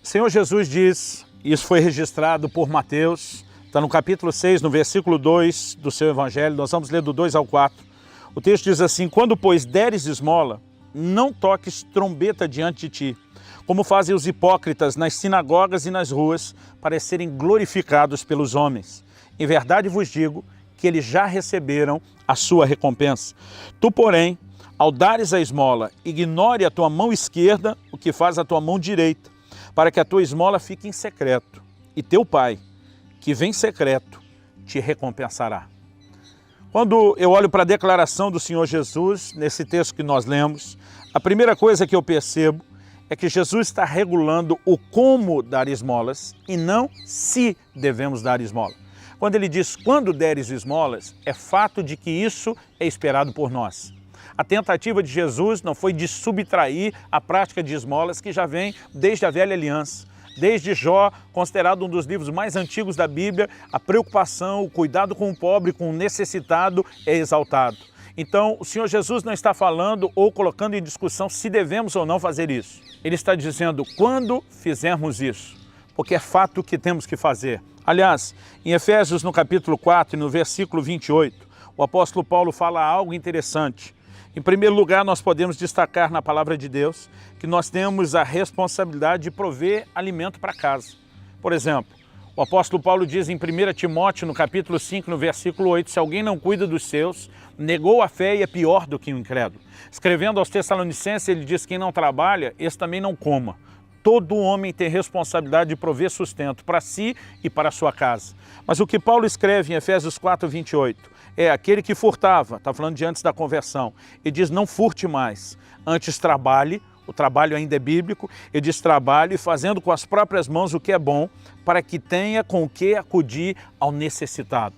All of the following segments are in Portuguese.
Senhor Jesus diz, isso foi registrado por Mateus, está no capítulo 6, no versículo 2 do seu evangelho, nós vamos ler do 2 ao 4. O texto diz assim: quando, pois, deres esmola, não toques trombeta diante de ti, como fazem os hipócritas nas sinagogas e nas ruas, para serem glorificados pelos homens. Em verdade vos digo que eles já receberam a sua recompensa. Tu, porém, ao dares a esmola, ignore a tua mão esquerda o que faz a tua mão direita, para que a tua esmola fique em secreto, e teu Pai, que vem em secreto, te recompensará. Quando eu olho para a declaração do Senhor Jesus, nesse texto que nós lemos, a primeira coisa que eu percebo é que Jesus está regulando o como dar esmolas e não se devemos dar esmola. Quando ele diz quando deres esmolas, é fato de que isso é esperado por nós. A tentativa de Jesus não foi de subtrair a prática de esmolas que já vem desde a velha aliança. Desde Jó, considerado um dos livros mais antigos da Bíblia, a preocupação, o cuidado com o pobre, com o necessitado é exaltado. Então, o Senhor Jesus não está falando ou colocando em discussão se devemos ou não fazer isso. Ele está dizendo quando fizermos isso, porque é fato que temos que fazer. Aliás, em Efésios, no capítulo 4, no versículo 28, o apóstolo Paulo fala algo interessante. Em primeiro lugar, nós podemos destacar na palavra de Deus que nós temos a responsabilidade de prover alimento para casa. Por exemplo, o apóstolo Paulo diz em 1 Timóteo, no capítulo 5, no versículo 8, se alguém não cuida dos seus, negou a fé e é pior do que o incrédulo. Escrevendo aos Tessalonicenses, ele diz que quem não trabalha, esse também não coma. Todo homem tem responsabilidade de prover sustento para si e para a sua casa. Mas o que Paulo escreve em Efésios 4, 28, é aquele que furtava, está falando de antes da conversão, ele diz não furte mais, antes trabalhe, o trabalho ainda é bíblico, ele diz trabalhe fazendo com as próprias mãos o que é bom, para que tenha com o que acudir ao necessitado.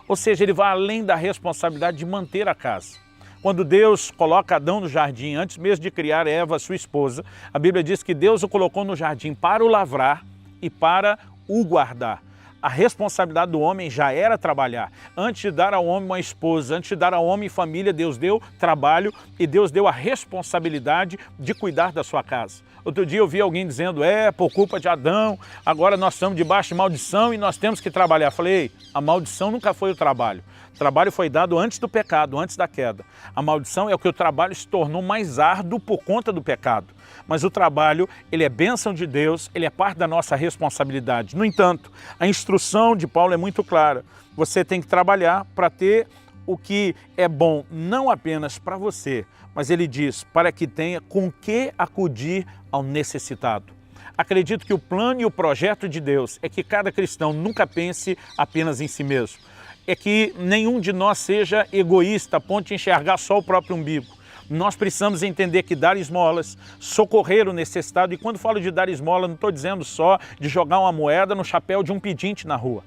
Ou seja, ele vai além da responsabilidade de manter a casa. Quando Deus coloca Adão no jardim, antes mesmo de criar Eva, sua esposa, a Bíblia diz que Deus o colocou no jardim para o lavrar e para o guardar. A responsabilidade do homem já era trabalhar. Antes de dar ao homem uma esposa, antes de dar ao homem família, Deus deu trabalho e Deus deu a responsabilidade de cuidar da sua casa. Outro dia eu vi alguém dizendo, por culpa de Adão, agora nós estamos debaixo de maldição e nós temos que trabalhar. Falei, a maldição nunca foi o trabalho. O trabalho foi dado antes do pecado, antes da queda. A maldição é o que o trabalho se tornou mais árduo por conta do pecado. Mas o trabalho, ele é bênção de Deus, ele é parte da nossa responsabilidade. No entanto, a instrução de Paulo é muito clara. Você tem que trabalhar para ter o que é bom, não apenas para você, mas ele diz, para que tenha com que acudir ao necessitado. Acredito que o plano e o projeto de Deus é que cada cristão nunca pense apenas em si mesmo. É que nenhum de nós seja egoísta a ponto de enxergar só o próprio umbigo. Nós precisamos entender que dar esmolas, socorrer o necessitado, e quando falo de dar esmola, não estou dizendo só de jogar uma moeda no chapéu de um pedinte na rua.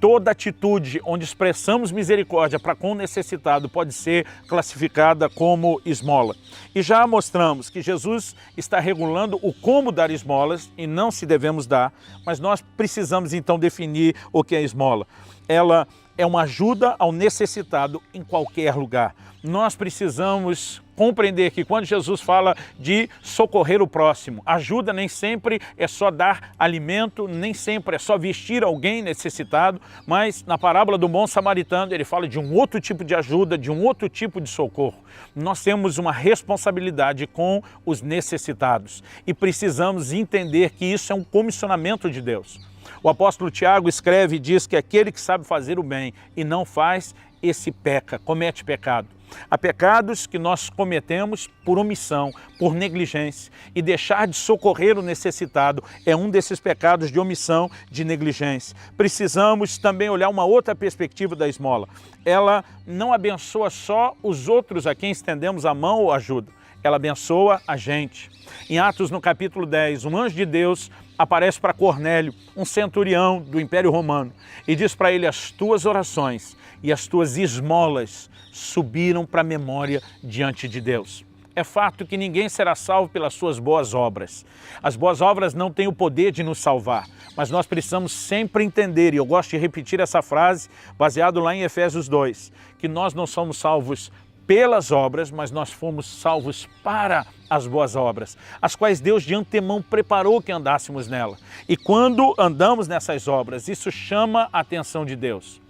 Toda atitude onde expressamos misericórdia para com o necessitado pode ser classificada como esmola. E já mostramos que Jesus está regulando o como dar esmolas e não se devemos dar, mas nós precisamos então definir o que é esmola. Ela é uma ajuda ao necessitado em qualquer lugar. Nós precisamos compreender que quando Jesus fala de socorrer o próximo, ajuda nem sempre é só dar alimento, nem sempre é só vestir alguém necessitado, mas na parábola do bom samaritano ele fala de um outro tipo de ajuda, de um outro tipo de socorro. Nós temos uma responsabilidade com os necessitados e precisamos entender que isso é um comissionamento de Deus. O apóstolo Tiago escreve e diz que aquele que sabe fazer o bem e não faz, esse peca, comete pecado. Há pecados que nós cometemos por omissão, por negligência, e deixar de socorrer o necessitado é um desses pecados de omissão, de negligência. Precisamos também olhar uma outra perspectiva da esmola. Ela não abençoa só os outros a quem estendemos a mão ou ajuda, ela abençoa a gente. Em Atos, no capítulo 10, um anjo de Deus aparece para Cornélio, um centurião do Império Romano, e diz para ele, as tuas orações e as tuas esmolas subiram para a memória diante de Deus. É fato que ninguém será salvo pelas suas boas obras. As boas obras não têm o poder de nos salvar, mas nós precisamos sempre entender, e eu gosto de repetir essa frase, baseado lá em Efésios 2, que nós não somos salvos pelas obras, mas nós fomos salvos para as boas obras, as quais Deus de antemão preparou que andássemos nela. E quando andamos nessas obras, isso chama a atenção de Deus.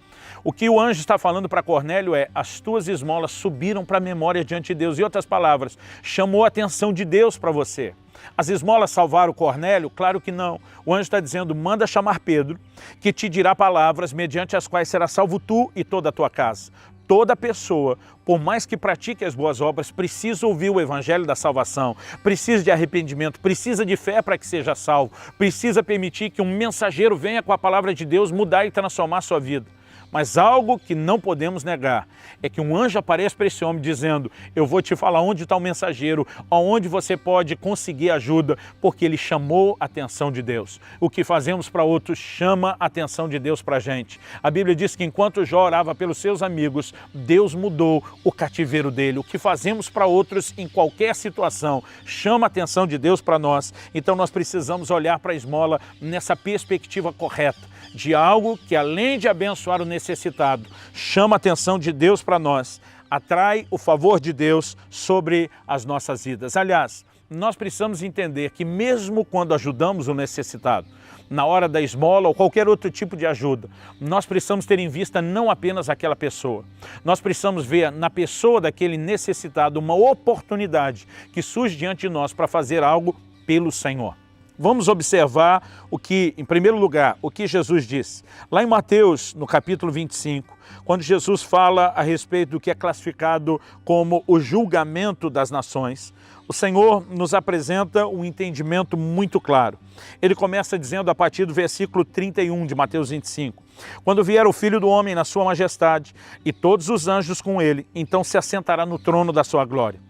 O que o anjo está falando para Cornélio é: as tuas esmolas subiram para a memória diante de Deus. Em outras palavras, chamou a atenção de Deus para você. As esmolas salvaram Cornélio? Claro que não. O anjo está dizendo: manda chamar Pedro, que te dirá palavras mediante as quais será salvo tu e toda a tua casa. Toda pessoa, por mais que pratique as boas obras, precisa ouvir o evangelho da salvação, precisa de arrependimento, precisa de fé para que seja salvo, precisa permitir que um mensageiro venha com a palavra de Deus mudar e transformar a sua vida. Mas algo que não podemos negar é que um anjo aparece para esse homem dizendo: eu vou te falar onde está o mensageiro, aonde você pode conseguir ajuda, porque ele chamou a atenção de Deus. O que fazemos para outros chama a atenção de Deus para a gente. A Bíblia diz que enquanto Jó orava pelos seus amigos, Deus mudou o cativeiro dele. O que fazemos para outros em qualquer situação chama a atenção de Deus para nós. Então nós precisamos olhar para a esmola nessa perspectiva correta, de algo que, além de abençoar o necessitado, chama a atenção de Deus para nós, atrai o favor de Deus sobre as nossas vidas. Aliás, nós precisamos entender que mesmo quando ajudamos o necessitado, na hora da esmola ou qualquer outro tipo de ajuda, nós precisamos ter em vista não apenas aquela pessoa. Nós precisamos ver na pessoa daquele necessitado uma oportunidade que surge diante de nós para fazer algo pelo Senhor. Vamos observar o que, em primeiro lugar, o que Jesus disse. Lá em Mateus, no capítulo 25, quando Jesus fala a respeito do que é classificado como o julgamento das nações, o Senhor nos apresenta um entendimento muito claro. Ele começa dizendo a partir do versículo 31 de Mateus 25, quando vier o Filho do Homem na sua majestade e todos os anjos com ele, então se assentará no trono da sua glória.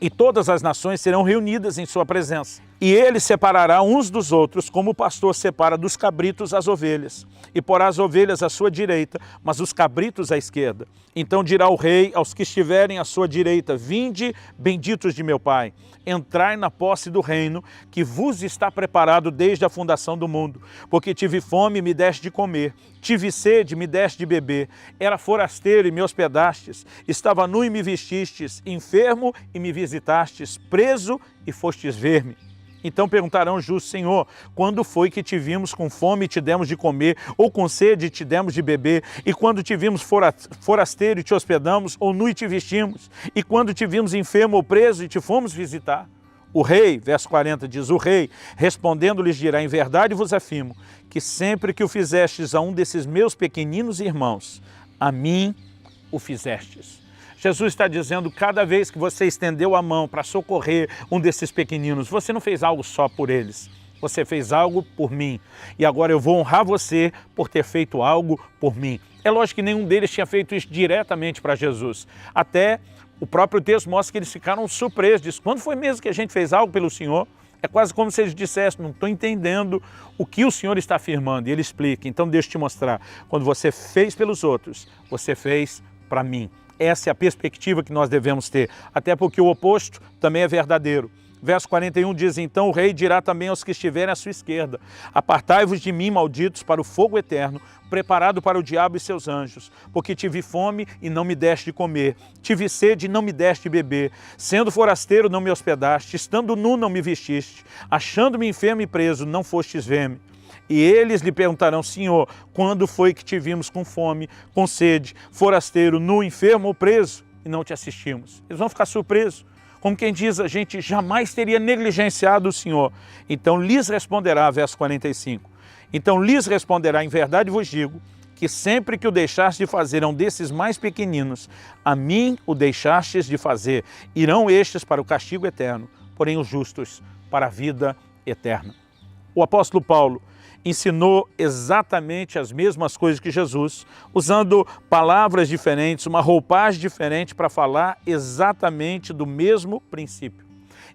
E todas as nações serão reunidas em sua presença. E ele separará uns dos outros, como o pastor separa dos cabritos as ovelhas. E porá as ovelhas à sua direita, mas os cabritos à esquerda. Então dirá o rei aos que estiverem à sua direita: vinde, benditos de meu Pai, entrai na posse do reino que vos está preparado desde a fundação do mundo. Porque tive fome e me deste de comer, tive sede e me deste de beber, era forasteiro e me hospedastes, estava nu e me vestistes, enfermo e me visitastes, preso e fostes ver-me. Então perguntarão os justos: Senhor, quando foi que te vimos com fome e te demos de comer, ou com sede e te demos de beber? E quando te vimos forasteiro e te hospedamos, ou nu e te vestimos? E quando te vimos enfermo ou preso e te fomos visitar? O rei, verso 40, diz: o rei, respondendo, lhes dirá: em verdade vos afirmo, que sempre que o fizestes a um desses meus pequeninos irmãos, a mim o fizestes. Jesus está dizendo: cada vez que você estendeu a mão para socorrer um desses pequeninos, você não fez algo só por eles, você fez algo por mim. E agora eu vou honrar você por ter feito algo por mim. É lógico que nenhum deles tinha feito isso diretamente para Jesus. Até o próprio texto mostra que eles ficaram surpresos. Diz: quando foi mesmo que a gente fez algo pelo Senhor? É quase como se eles dissessem: não estou entendendo o que o Senhor está afirmando. E ele explica: então deixa eu te mostrar. Quando você fez pelos outros, você fez para mim. Essa é a perspectiva que nós devemos ter, até porque o oposto também é verdadeiro. Verso 41 diz: então o rei dirá também aos que estiverem à sua esquerda: apartai-vos de mim, malditos, para o fogo eterno, preparado para o diabo e seus anjos, porque tive fome e não me deste de comer, tive sede e não me deste de beber, sendo forasteiro não me hospedaste, estando nu não me vestiste, achando-me enfermo e preso não fostes ver-me. E eles lhe perguntarão: Senhor, quando foi que te vimos com fome, com sede, forasteiro, nu, enfermo ou preso, e não te assistimos? Eles vão ficar surpresos, como quem diz: a gente jamais teria negligenciado o Senhor. Então lhes responderá, verso 45, então lhes responderá: em verdade vos digo, que sempre que o deixaste de fazer a um desses mais pequeninos, a mim o deixastes de fazer. Irão estes para o castigo eterno, porém os justos para a vida eterna. O apóstolo Paulo ensinou exatamente as mesmas coisas que Jesus, usando palavras diferentes, uma roupagem diferente para falar exatamente do mesmo princípio.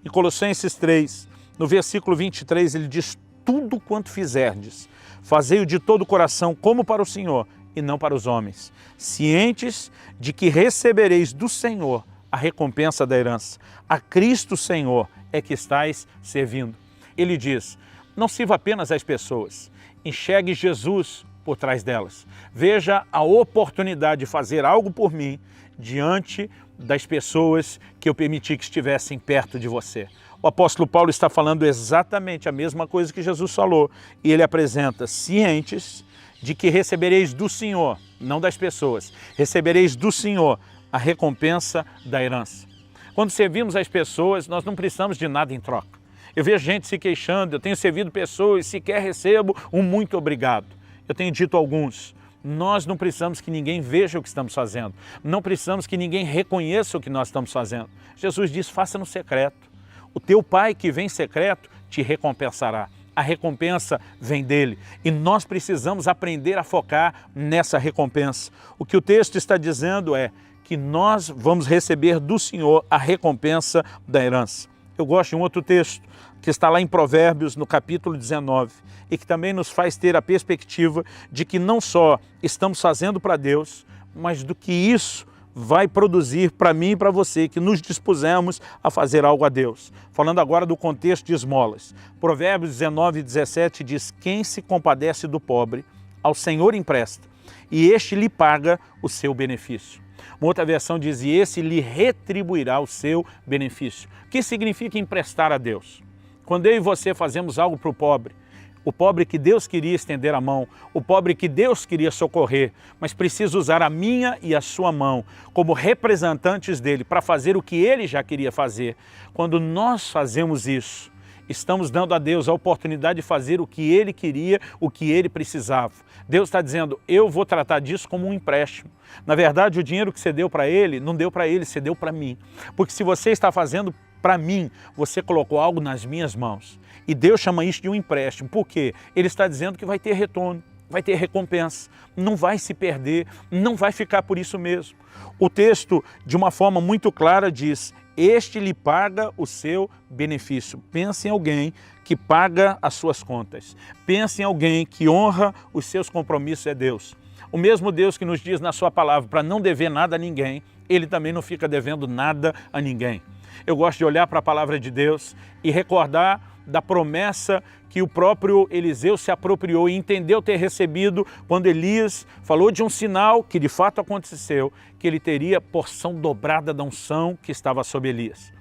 Em Colossenses 3, no versículo 23, ele diz: tudo quanto fizerdes, fazei-o de todo o coração, como para o Senhor e não para os homens, cientes de que recebereis do Senhor a recompensa da herança. A Cristo Senhor é que estais servindo. Ele diz: não sirva apenas às pessoas, enxergue Jesus por trás delas. Veja a oportunidade de fazer algo por mim diante das pessoas que eu permiti que estivessem perto de você. O apóstolo Paulo está falando exatamente a mesma coisa que Jesus falou. E ele apresenta: cientes de que recebereis do Senhor, não das pessoas, recebereis do Senhor a recompensa da herança. Quando servimos as pessoas, nós não precisamos de nada em troca. Eu vejo gente se queixando: eu tenho servido pessoas e sequer recebo um muito obrigado. Eu tenho dito a alguns: nós não precisamos que ninguém veja o que estamos fazendo. Não precisamos que ninguém reconheça o que nós estamos fazendo. Jesus diz: faça no secreto. O teu Pai que vem em secreto te recompensará. A recompensa vem dele. E nós precisamos aprender a focar nessa recompensa. O que o texto está dizendo é que nós vamos receber do Senhor a recompensa da herança. Eu gosto de um outro texto que está lá em Provérbios, no capítulo 19, e que também nos faz ter a perspectiva de que não só estamos fazendo para Deus, mas do que isso vai produzir para mim e para você, que nos dispusemos a fazer algo a Deus. Falando agora do contexto de esmolas. Provérbios 19, 17 diz: quem se compadece do pobre, ao Senhor empresta, e este lhe paga o seu benefício. Uma outra versão diz: e esse lhe retribuirá o seu benefício. O que significa emprestar a Deus? Quando eu e você fazemos algo para o pobre que Deus queria estender a mão, o pobre que Deus queria socorrer, mas precisa usar a minha e a sua mão como representantes dele para fazer o que ele já queria fazer. Quando nós fazemos isso, estamos dando a Deus a oportunidade de fazer o que ele queria, o que ele precisava. Deus está dizendo: eu vou tratar disso como um empréstimo. Na verdade, o dinheiro que você deu para ele, não deu para ele, você deu para mim. Porque se você está fazendo para mim, você colocou algo nas minhas mãos. E Deus chama isso de um empréstimo. Por quê? Ele está dizendo que vai ter retorno, vai ter recompensa, não vai se perder, não vai ficar por isso mesmo. O texto, de uma forma muito clara, diz: este lhe paga o seu benefício. Pense em alguém que paga as suas contas. Pense em alguém que honra os seus compromissos, é Deus. O mesmo Deus que nos diz na sua palavra para não dever nada a ninguém, ele também não fica devendo nada a ninguém. Eu gosto de olhar para a palavra de Deus e recordar da promessa que o próprio Eliseu se apropriou e entendeu ter recebido quando Elias falou de um sinal que de fato aconteceu, que ele teria porção dobrada da unção que estava sobre Elias.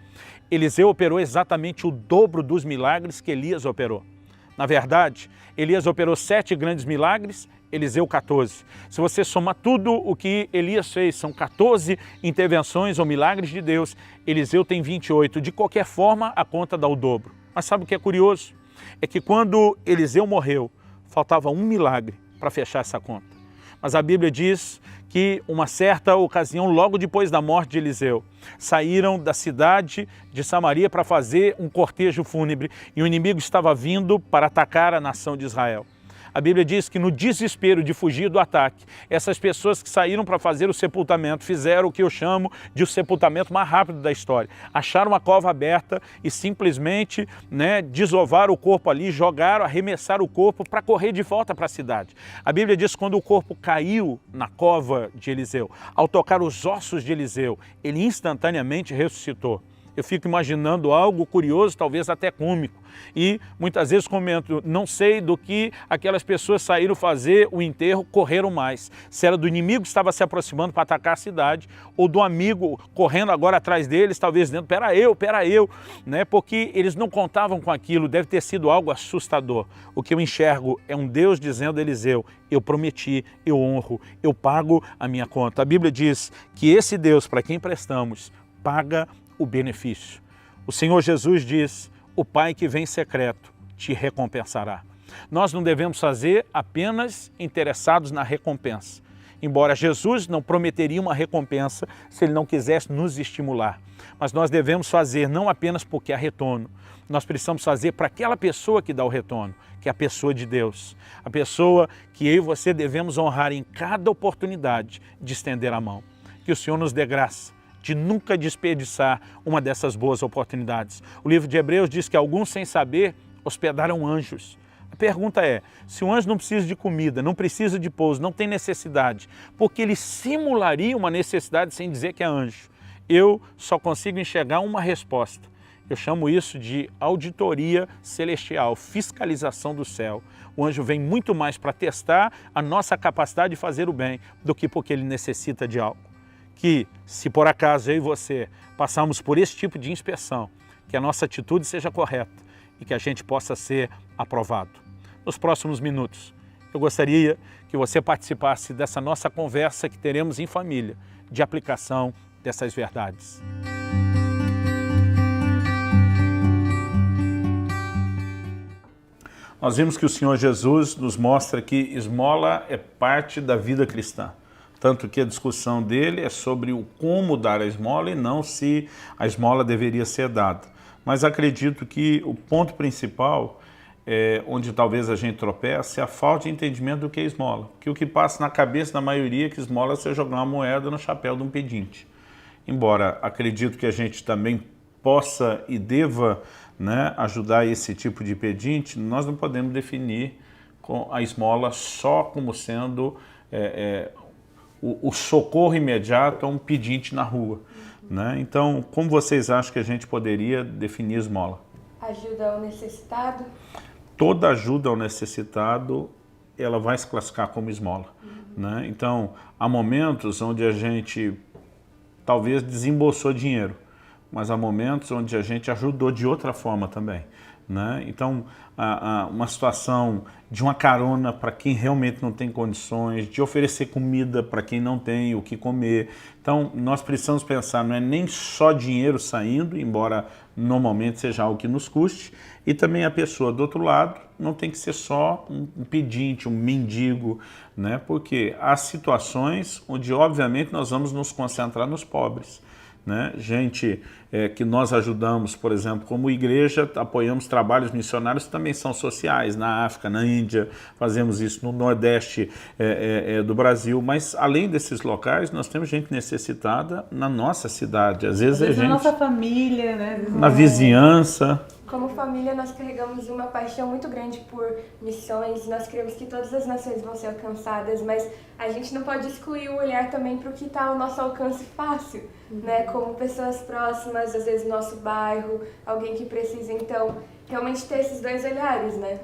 Eliseu operou exatamente o dobro dos milagres que Elias operou. Na verdade, Elias operou 7 grandes milagres, Eliseu 14. Se você somar tudo o que Elias fez, são 14 intervenções ou milagres de Deus, Eliseu tem 28. De qualquer forma, a conta dá o dobro. Mas sabe o que é curioso? É que quando Eliseu morreu, faltava um milagre para fechar essa conta. Mas a Bíblia diz que uma certa ocasião, logo depois da morte de Eliseu, saíram da cidade de Samaria para fazer um cortejo fúnebre e o inimigo estava vindo para atacar a nação de Israel. A Bíblia diz que no desespero de fugir do ataque, essas pessoas que saíram para fazer o sepultamento fizeram o que eu chamo de o sepultamento mais rápido da história. Acharam uma cova aberta e simplesmente desovaram o corpo ali, jogaram, arremessaram o corpo para correr de volta para a cidade. A Bíblia diz que quando o corpo caiu na cova de Eliseu, ao tocar os ossos de Eliseu, ele instantaneamente ressuscitou. Eu fico imaginando algo curioso, talvez até cômico. E muitas vezes comento: não sei do que aquelas pessoas saíram fazer o enterro, correram mais. Se era do inimigo que estava se aproximando para atacar a cidade, ou do amigo correndo agora atrás deles, talvez dizendo: pera eu, porque eles não contavam com aquilo, deve ter sido algo assustador. O que eu enxergo é um Deus dizendo a Eliseu: eu prometi, eu honro, eu pago a minha conta. A Bíblia diz que esse Deus para quem prestamos paga o benefício. O Senhor Jesus diz: o Pai que vem em secreto te recompensará. Nós não devemos fazer apenas interessados na recompensa. Embora Jesus não prometeria uma recompensa se Ele não quisesse nos estimular. Mas nós devemos fazer não apenas porque há retorno. Nós precisamos fazer para aquela pessoa que dá o retorno, que é a pessoa de Deus. A pessoa que eu e você devemos honrar em cada oportunidade de estender a mão. Que o Senhor nos dê graça de nunca desperdiçar uma dessas boas oportunidades. O livro de Hebreus diz que alguns, sem saber, hospedaram anjos. A pergunta é: se um anjo não precisa de comida, não precisa de pouso, não tem necessidade, porque ele simularia uma necessidade sem dizer que é anjo? Eu só consigo enxergar uma resposta. Eu chamo isso de auditoria celestial, fiscalização do céu. O anjo vem muito mais para testar a nossa capacidade de fazer o bem do que porque ele necessita de algo. que, se por acaso eu e você passarmos por esse tipo de inspeção, que a nossa atitude seja correta e que a gente possa ser aprovado. Nos próximos minutos, eu gostaria que você participasse dessa nossa conversa que teremos em família, de aplicação dessas verdades. Nós vimos que o Senhor Jesus nos mostra que esmola é parte da vida cristã. Tanto que a discussão dele é sobre o como dar a esmola e não se a esmola deveria ser dada. Mas acredito que o ponto principal, onde talvez a gente tropece, é a falta de entendimento do que é esmola. Porque o que passa na cabeça da maioria é que esmola é você jogar uma moeda no chapéu de um pedinte. Embora acredito que a gente também possa e deva, né, ajudar esse tipo de pedinte, nós não podemos definir a esmola só como sendo o socorro imediato a um pedinte na rua. Né? Então, como vocês acham que a gente poderia definir esmola? Ajuda ao necessitado? Toda ajuda ao necessitado, ela vai se classificar como esmola. Né? Então, há momentos onde a gente talvez desembolsou dinheiro, mas há momentos onde a gente ajudou de outra forma também. Né? Então, uma situação de uma carona para quem realmente não tem condições, de oferecer comida para quem não tem o que comer. Então, nós precisamos pensar, não é nem só dinheiro saindo, embora normalmente seja algo que nos custe, e também a pessoa do outro lado não tem que ser só um pedinte, um mendigo, né? Porque há situações onde, obviamente, nós vamos nos concentrar nos pobres. Né? Gente que nós ajudamos, por exemplo, como igreja, apoiamos trabalhos missionários que também são sociais, na África, na Índia, fazemos isso no Nordeste do Brasil, mas além desses locais, nós temos gente necessitada na nossa cidade, às vezes é gente na nossa família, né? Na vizinhança. Como família, nós carregamos uma paixão muito grande por missões, nós queremos que todas as nações vão ser alcançadas, mas a gente não pode excluir o olhar também para o que está ao nosso alcance fácil, né? Como pessoas próximas, às vezes nosso bairro, alguém que precisa, então, realmente ter esses dois olhares, né?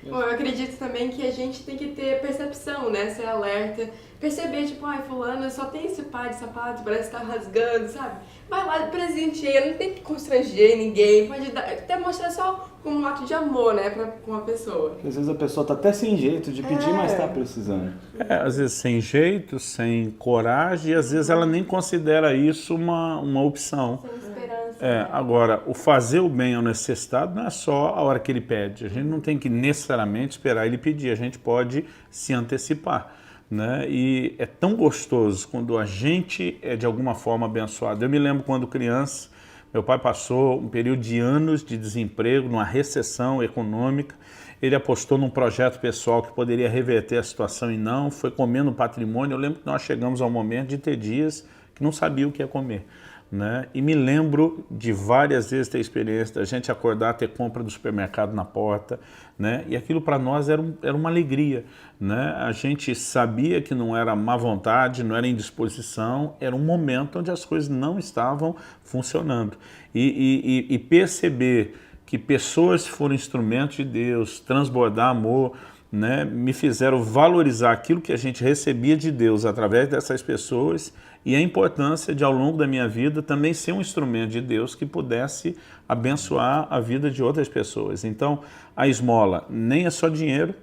Bom, eu acredito também que a gente tem que ter percepção, né? Ser alerta, perceber, tipo, ai, fulano só tem esse par de sapato, parece que tá rasgando, sabe? Vai lá, presenteia, não tem que constranger ninguém, pode dar, até mostrar só como um ato de amor, né, com a pessoa. Às vezes a pessoa tá até sem jeito de pedir, mas tá precisando. Às vezes sem jeito, sem coragem, e às vezes ela nem considera isso uma opção. Sem esperança. Agora, o fazer o bem ao necessitado não é só a hora que ele pede. A gente não tem que necessariamente esperar ele pedir, a gente pode se antecipar. Né? E é tão gostoso quando a gente é de alguma forma abençoado. Eu me lembro quando criança, meu pai passou um período de anos de desemprego, numa recessão econômica. Ele apostou num projeto pessoal que poderia reverter a situação e não, foi comendo patrimônio. Eu lembro que nós chegamos ao momento de ter dias que não sabia o que ia comer. Né? E me lembro de várias vezes ter experiência da gente acordar, ter compra do supermercado na porta, né? E aquilo para nós era uma alegria, né? A gente sabia que não era má vontade, não era indisposição, era um momento onde as coisas não estavam funcionando. E perceber que pessoas foram instrumentos de Deus, transbordar amor, né? Me fizeram valorizar aquilo que a gente recebia de Deus através dessas pessoas e a importância de, ao longo da minha vida, também ser um instrumento de Deus que pudesse abençoar a vida de outras pessoas. Então, a esmola nem é só dinheiro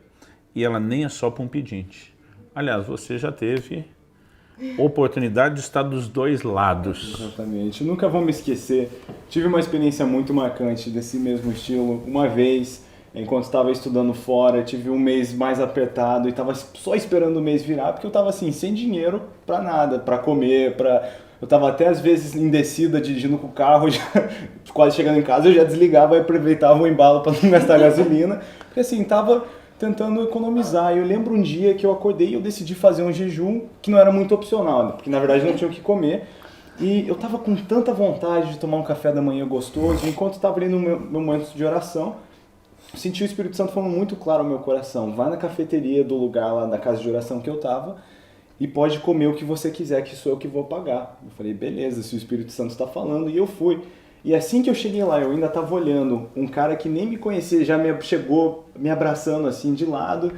e ela nem é só para um pedinte. Aliás, você já teve oportunidade de estar dos dois lados. Exatamente. Nunca vou me esquecer. Tive uma experiência muito marcante desse mesmo estilo. Uma vez, enquanto estava estudando fora, tive um mês mais apertado e estava só esperando o mês virar, porque eu estava assim, sem dinheiro para nada, para comer, eu estava até às vezes indecida, dirigindo com o carro, já, quase chegando em casa eu já desligava e aproveitava o embalo para não gastar gasolina, porque assim, estava tentando economizar. E eu lembro um dia que eu acordei e eu decidi fazer um jejum que não era muito opcional, porque na verdade não tinha o que comer. E eu estava com tanta vontade de tomar um café da manhã gostoso, enquanto estava ali no meu momento de oração, senti o Espírito Santo falando muito claro ao meu coração: vai na cafeteria do lugar lá da casa de oração que eu tava e pode comer o que você quiser, que sou eu que vou pagar. Eu falei, beleza, se o Espírito Santo está falando, e eu fui. E assim que eu cheguei lá, eu ainda tava olhando um cara que nem me conhecia, já chegou me abraçando assim de lado,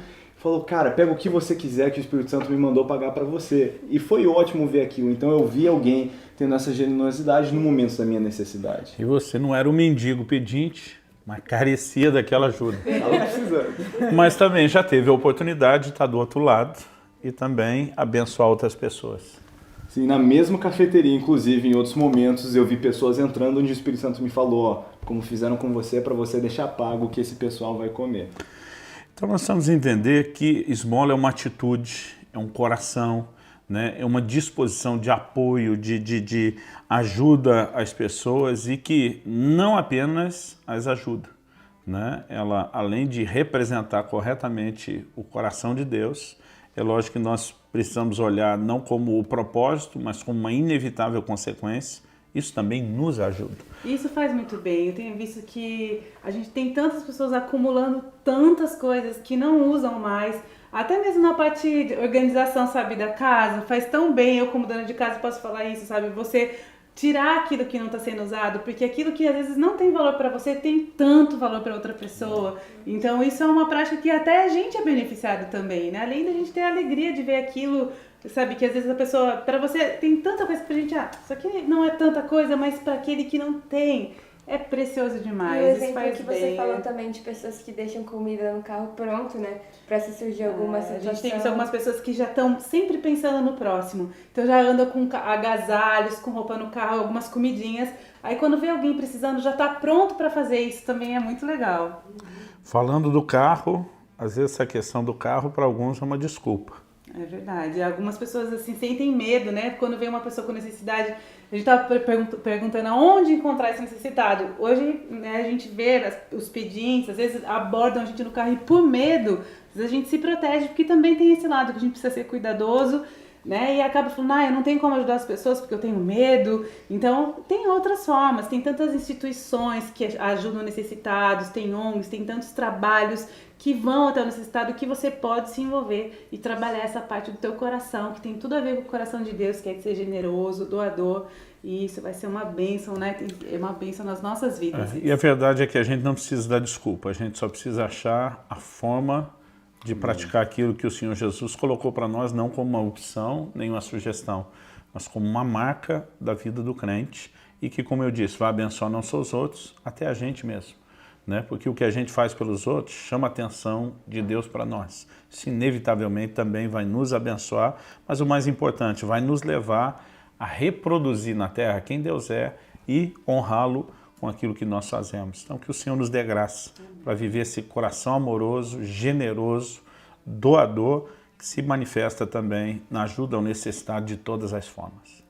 falou, cara, pega o que você quiser que o Espírito Santo me mandou pagar para você. E foi ótimo ver aquilo. Então eu vi alguém tendo essa generosidade no momento da minha necessidade. E você não era um mendigo pedinte, mas carecia daquela ajuda. Tava precisando. Mas também já teve a oportunidade de estar do outro lado e também abençoar outras pessoas. Sim, na mesma cafeteria, inclusive, em outros momentos, eu vi pessoas entrando onde o Espírito Santo me falou, ó, como fizeram com você, para você deixar pago o que esse pessoal vai comer. Então nós precisamos entender que esmola é uma atitude, é um coração, né? É uma disposição de apoio, de ajuda às pessoas e que não apenas as ajuda, né? Ela, além de representar corretamente o coração de Deus, é lógico que nós precisamos olhar não como o propósito, mas como uma inevitável consequência. Isso também nos ajuda. Isso faz muito bem. Eu tenho visto que a gente tem tantas pessoas acumulando tantas coisas que não usam mais. Até mesmo na parte de organização, sabe, da casa. Faz tão bem, eu como dona de casa posso falar isso, sabe? Você tirar aquilo que não está sendo usado, porque aquilo que às vezes não tem valor para você tem tanto valor para outra pessoa. Então isso é uma prática que até a gente é beneficiado também, né? Além da gente ter a alegria de ver aquilo, sabe, que às vezes a pessoa, para você tem tanta coisa pra gente, isso aqui não é tanta coisa, mas para aquele que não tem, é precioso demais. E o Isso exemplo faz que você bem. falou também de pessoas que deixam comida no carro pronto, né? Pra se surgir alguma A situação. gente tem visto algumas pessoas que já estão sempre pensando no próximo. Então já andam com agasalhos, com roupa no carro, algumas comidinhas. Aí quando vê alguém precisando, já está pronto para fazer isso. Também é muito legal. Falando do carro, às vezes essa questão do carro para alguns é uma desculpa. É verdade. Algumas pessoas assim sentem medo, né? Quando vem uma pessoa com necessidade, a gente estava perguntando aonde encontrar esse necessitado. Hoje, né, a gente vê os pedintes, às vezes abordam a gente no carro e por medo, às vezes a gente se protege, porque também tem esse lado que a gente precisa ser cuidadoso, né? E acaba falando, eu não tenho como ajudar as pessoas porque eu tenho medo. Então, tem outras formas, tem tantas instituições que ajudam necessitados, tem ONGs, tem tantos trabalhos que vão até o necessitado que você pode se envolver e trabalhar essa parte do teu coração, que tem tudo a ver com o coração de Deus, que é de ser generoso, doador, e isso vai ser uma bênção, né? É uma bênção nas nossas vidas. E a verdade é que a gente não precisa dar desculpa, a gente só precisa achar a forma de praticar aquilo que o Senhor Jesus colocou para nós, não como uma opção, nem uma sugestão, mas como uma marca da vida do crente e que, como eu disse, vai abençoar não só os outros, até a gente mesmo. Né? Porque o que a gente faz pelos outros chama a atenção de Deus para nós. Isso inevitavelmente também vai nos abençoar, mas o mais importante, vai nos levar a reproduzir na terra quem Deus é e honrá-lo com aquilo que nós fazemos. Então que o Senhor nos dê graça para viver esse coração amoroso, generoso, doador, que se manifesta também na ajuda ao necessitado de todas as formas.